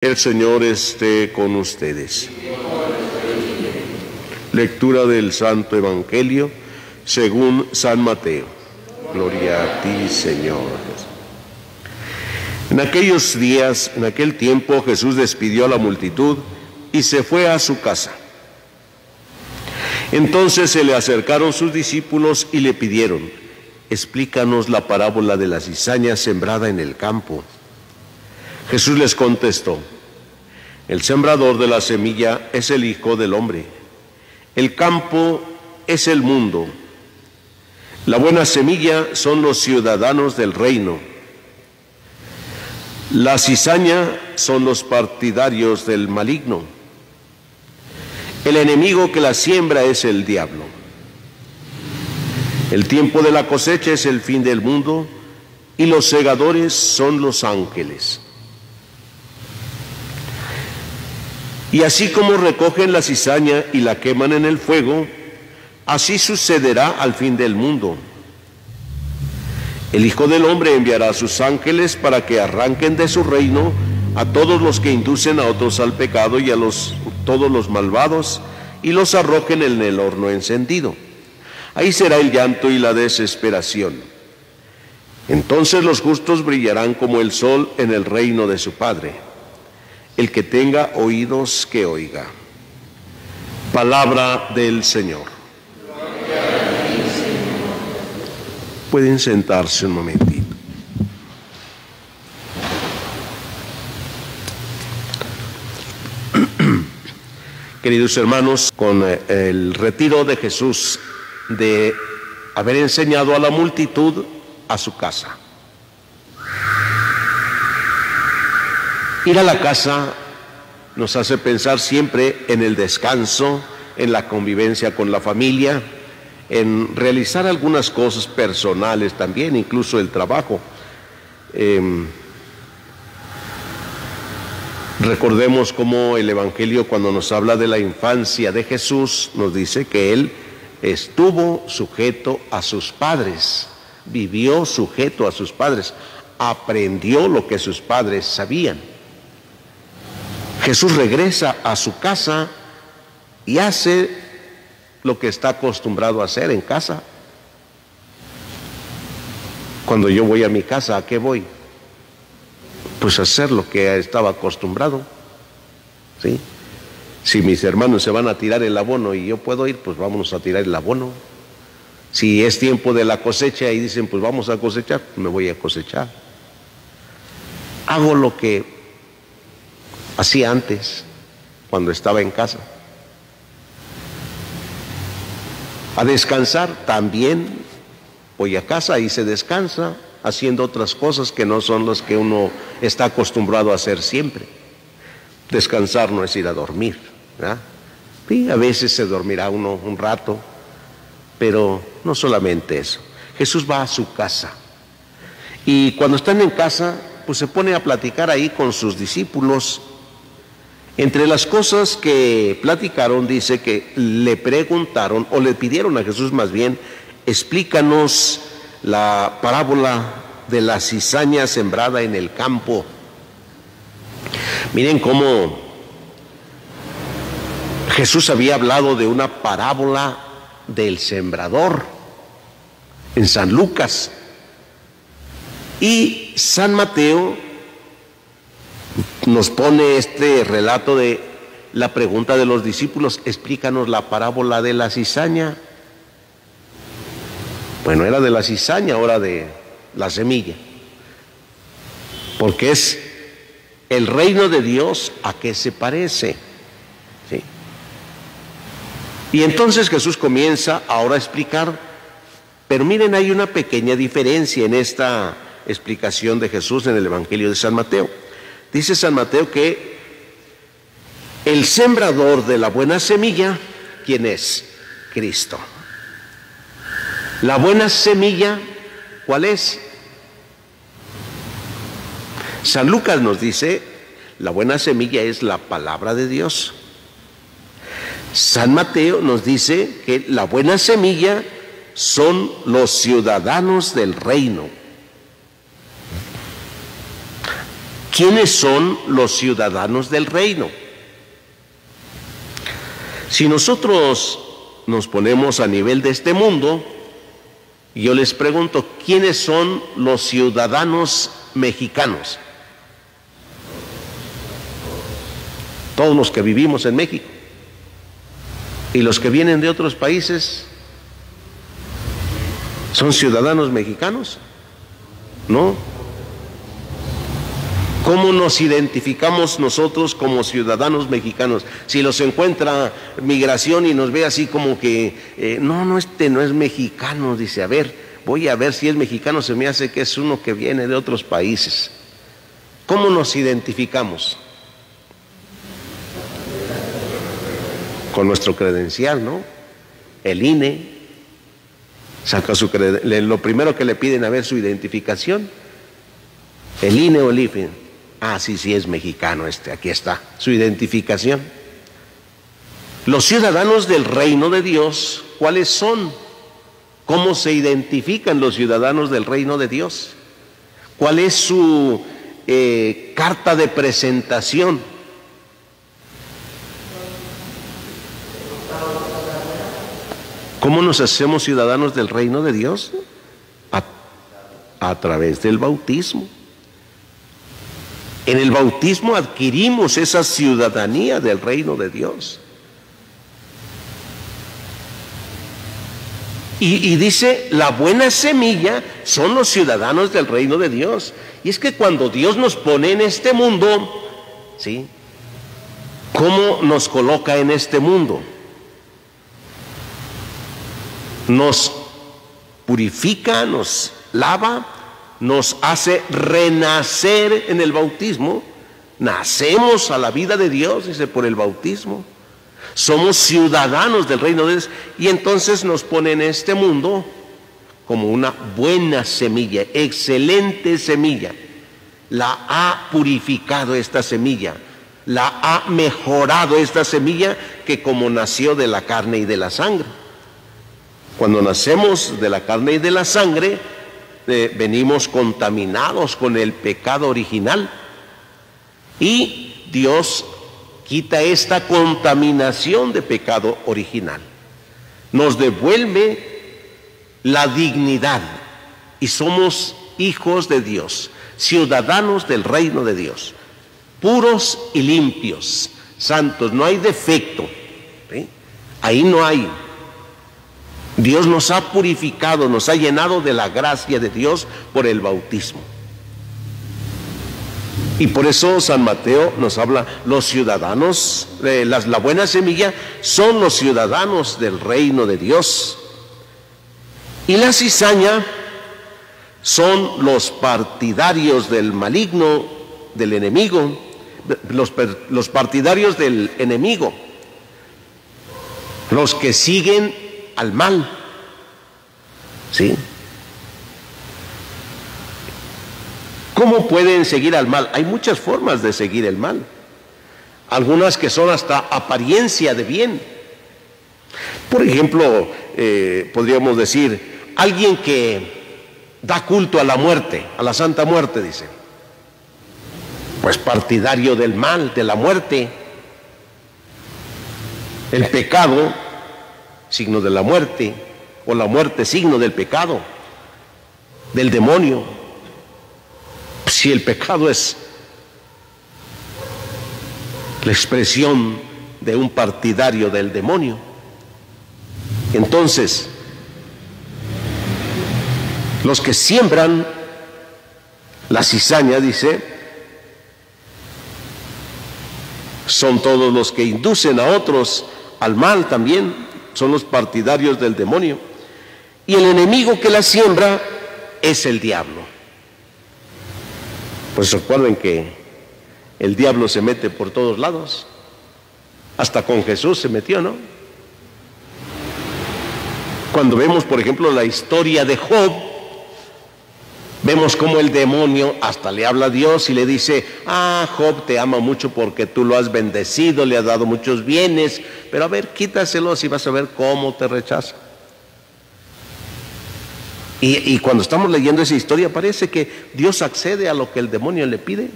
El Señor esté con ustedes. Lectura del Santo Evangelio según San Mateo. Gloria a ti, Señor. En aquellos días, en aquel tiempo, Jesús despidió a la multitud y se fue a su casa. Entonces se le acercaron sus discípulos y le pidieron: explícanos la parábola de la cizaña sembrada en el campo. Jesús les contestó: el sembrador de la semilla es el Hijo del Hombre. El campo es el mundo. La buena semilla son los ciudadanos del reino. La cizaña son los partidarios del maligno. El enemigo que la siembra es el diablo. El tiempo de la cosecha es el fin del mundo y los segadores son los ángeles. Y así como recogen la cizaña y la queman en el fuego, así sucederá al fin del mundo. El Hijo del Hombre enviará a sus ángeles para que arranquen de su reino a todos los que inducen a otros al pecado y a todos los malvados, y los arrojen en el horno encendido. Ahí será el llanto y la desesperación. Entonces los justos brillarán como el sol en el reino de su Padre. El que tenga oídos, que oiga. Palabra del Señor. Pueden sentarse un momentito. Queridos hermanos, con el retiro de Jesús de haber enseñado a la multitud a su casa. Ir a la casa nos hace pensar siempre en el descanso, en la convivencia con la familia, en realizar algunas cosas personales también, incluso el trabajo. Recordemos cómo el Evangelio, cuando nos habla de la infancia de Jesús, nos dice que Él estuvo sujeto a sus padres, vivió sujeto a sus padres, aprendió lo que sus padres sabían. Jesús regresa a su casa y hace lo que está acostumbrado a hacer en casa. Cuando yo voy a mi casa, ¿a qué voy? Pues a hacer lo que estaba acostumbrado, ¿sí? Si mis hermanos se van a tirar el abono y yo puedo ir, pues vámonos a tirar el abono. Si es tiempo de la cosecha y dicen, pues vamos a cosechar, me voy a cosechar. Hago lo que hacía antes, cuando estaba en casa. A descansar también voy a casa y se descansa haciendo otras cosas que no son las que uno está acostumbrado a hacer siempre. Descansar no es ir a dormir, ¿verdad? Sí, a veces se dormirá uno un rato, pero no solamente eso. Jesús va a su casa y cuando están en casa, pues se pone a platicar ahí con sus discípulos. Entre las cosas que platicaron, dice que le preguntaron, o le pidieron a Jesús más bien: explícanos la parábola de la cizaña sembrada en el campo. Miren cómo Jesús había hablado de una parábola del sembrador en San Lucas, y San Mateo nos pone este relato de la pregunta de los discípulos: explícanos la parábola de la cizaña. Bueno, era de la cizaña, ahora de la semilla, porque es el reino de Dios. ¿A qué se parece? ¿Sí? Y entonces Jesús comienza ahora a explicar, pero miren, hay una pequeña diferencia en esta explicación de Jesús en el Evangelio de San Mateo. Dice San Mateo que el sembrador de la buena semilla, ¿quién es? Cristo. La buena semilla, ¿cuál es? San Lucas nos dice, la buena semilla es la palabra de Dios. San Mateo nos dice que la buena semilla son los ciudadanos del reino. ¿quiénes son los ciudadanos del reino? Si nosotros nos ponemos a nivel de este mundo, yo les pregunto, ¿quiénes son los ciudadanos mexicanos? Todos los que vivimos en México. ¿Y los que vienen de otros países son ciudadanos mexicanos? ¿No? ¿Cómo nos identificamos nosotros como ciudadanos mexicanos? Si los encuentra migración y nos ve así como que, no, este no es mexicano, dice, a ver, voy a ver si es mexicano, se me hace que es uno que viene de otros países. ¿Cómo nos identificamos? Con nuestro credencial, ¿no? El INE saca su credencial, lo primero que le piden a ver su identificación, el INE o el IFE. Ah, sí, es mexicano aquí está, su identificación. Los ciudadanos del reino de Dios, ¿cuáles son? ¿Cómo se identifican los ciudadanos del reino de Dios? ¿Cuál es su carta de presentación? ¿Cómo nos hacemos ciudadanos del reino de Dios? A través del bautismo. En el bautismo adquirimos esa ciudadanía del reino de Dios. Y dice, la buena semilla son los ciudadanos del reino de Dios. Y es que cuando Dios nos pone en este mundo, ¿sí? ¿Cómo nos coloca en este mundo? Nos purifica, nos lava, nos hace renacer en el bautismo. Nacemos a la vida de Dios, dice, por el bautismo. Somos ciudadanos del reino de Dios y entonces nos pone en este mundo como una buena semilla, excelente semilla. La ha purificado esta semilla, la ha mejorado esta semilla que como nació de la carne y de la sangre. Cuando nacemos de la carne y de la sangre, venimos contaminados con el pecado original y Dios quita esta contaminación de pecado original, nos devuelve la dignidad y somos hijos de Dios, ciudadanos del reino de Dios, puros y limpios, santos, no hay defecto, ¿sí? Ahí no hay. Dios nos ha purificado, nos ha llenado de la gracia de Dios por el bautismo. Y por eso San Mateo nos habla, los ciudadanos, la buena semilla son los ciudadanos del reino de Dios. Y la cizaña son los partidarios del maligno, del enemigo, los partidarios del enemigo, los que siguen al mal, ¿sí? ¿Cómo pueden seguir al mal? Hay muchas formas de seguir el mal, algunas que son hasta apariencia de bien. Por ejemplo, podríamos decir, alguien que da culto a la muerte, a la Santa Muerte, dice, pues partidario del mal, de la muerte. El pecado, signo de la muerte, o la muerte, signo del pecado, del demonio. Si el pecado es la expresión de un partidario del demonio, entonces los que siembran la cizaña, dice, son todos los que inducen a otros al mal también, son los partidarios del demonio. Y el enemigo que la siembra es el diablo. Pues recuerden que el diablo se mete por todos lados, hasta con Jesús se metió, ¿no? Cuando vemos, por ejemplo, la historia de Job, vemos cómo el demonio hasta le habla a Dios y le dice, Job te ama mucho porque tú lo has bendecido, le has dado muchos bienes, pero a ver, quítaselos y vas a ver cómo te rechaza. Y cuando estamos leyendo esa historia parece que Dios accede a lo que el demonio le pide.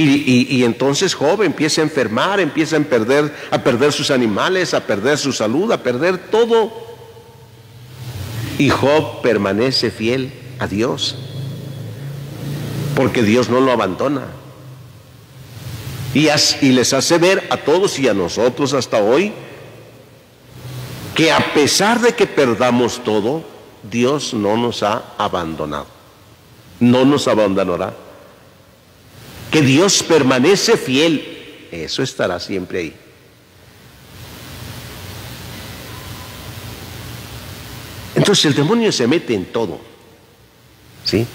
Y entonces Job empieza a enfermar, empieza a perder sus animales, a perder su salud, a perder todo. Y Job permanece fiel a Dios, porque Dios no lo abandona. Y les hace ver a todos y a nosotros hasta hoy que a pesar de que perdamos todo, Dios no nos ha abandonado, no nos abandonará. Que Dios permanece fiel, eso estará siempre ahí. Entonces el demonio se mete en todo, ¿sí?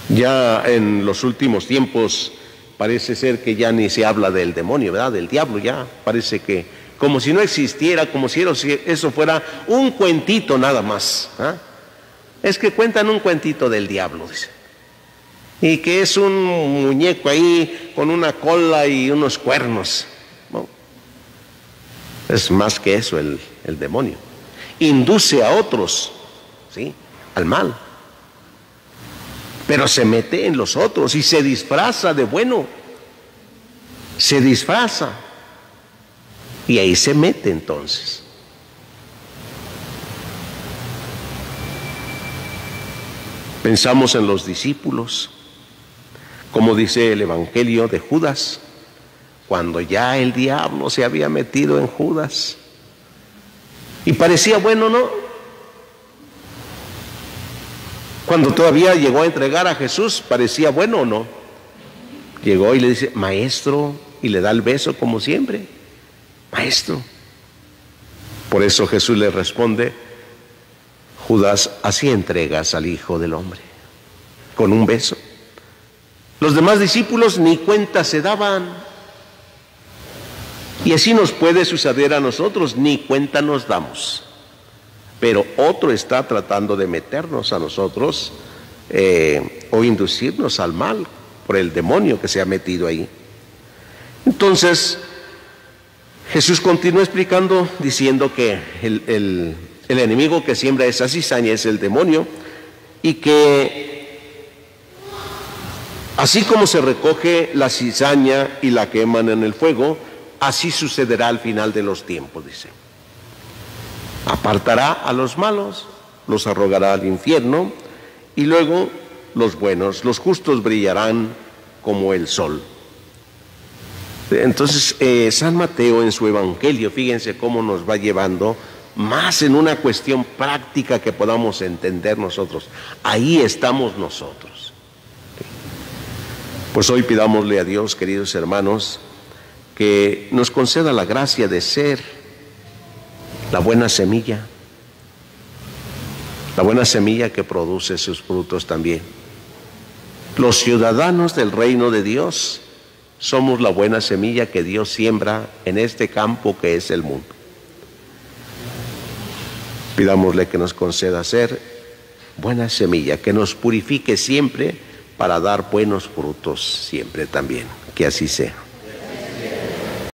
Ya en los últimos tiempos parece ser que ya ni se habla del demonio, ¿verdad? Del diablo, ya parece que como si no existiera, como si eso fuera un cuentito nada más, ¿ah? Es que cuentan un cuentito del diablo, dice, y que es un muñeco ahí con una cola y unos cuernos. No, es más que eso el demonio. Induce a otros, ¿sí?, al mal, pero se mete en los otros y se disfraza de bueno, se disfraza y ahí se mete entonces. Pensamos en los discípulos, como dice el Evangelio de Judas, cuando ya el diablo se había metido en Judas y parecía bueno, ¿no? Cuando todavía llegó a entregar a Jesús, parecía bueno o no. Llegó y le dice, maestro, y le da el beso como siempre, maestro. Por eso Jesús le responde, Judas, así entregas al Hijo del Hombre, con un beso. Los demás discípulos ni cuenta se daban. Y así nos puede suceder a nosotros, ni cuenta nos damos. Pero otro está tratando de meternos a nosotros o inducirnos al mal por el demonio que se ha metido ahí. Entonces, Jesús continúa explicando diciendo que el enemigo que siembra esa cizaña es el demonio, y que así como se recoge la cizaña y la queman en el fuego, así sucederá al final de los tiempos, dice. Apartará a los malos, los arrojará al infierno, y luego los buenos, los justos brillarán como el sol. Entonces, San Mateo en su Evangelio, fíjense cómo nos va llevando más en una cuestión práctica que podamos entender nosotros. Ahí estamos nosotros. Pues hoy pidámosle a Dios, queridos hermanos, que nos conceda la gracia de ser la buena semilla que produce sus frutos también. Los ciudadanos del reino de Dios somos la buena semilla que Dios siembra en este campo que es el mundo. Pidámosle que nos conceda ser buena semilla, que nos purifique siempre para dar buenos frutos siempre también. Que así sea.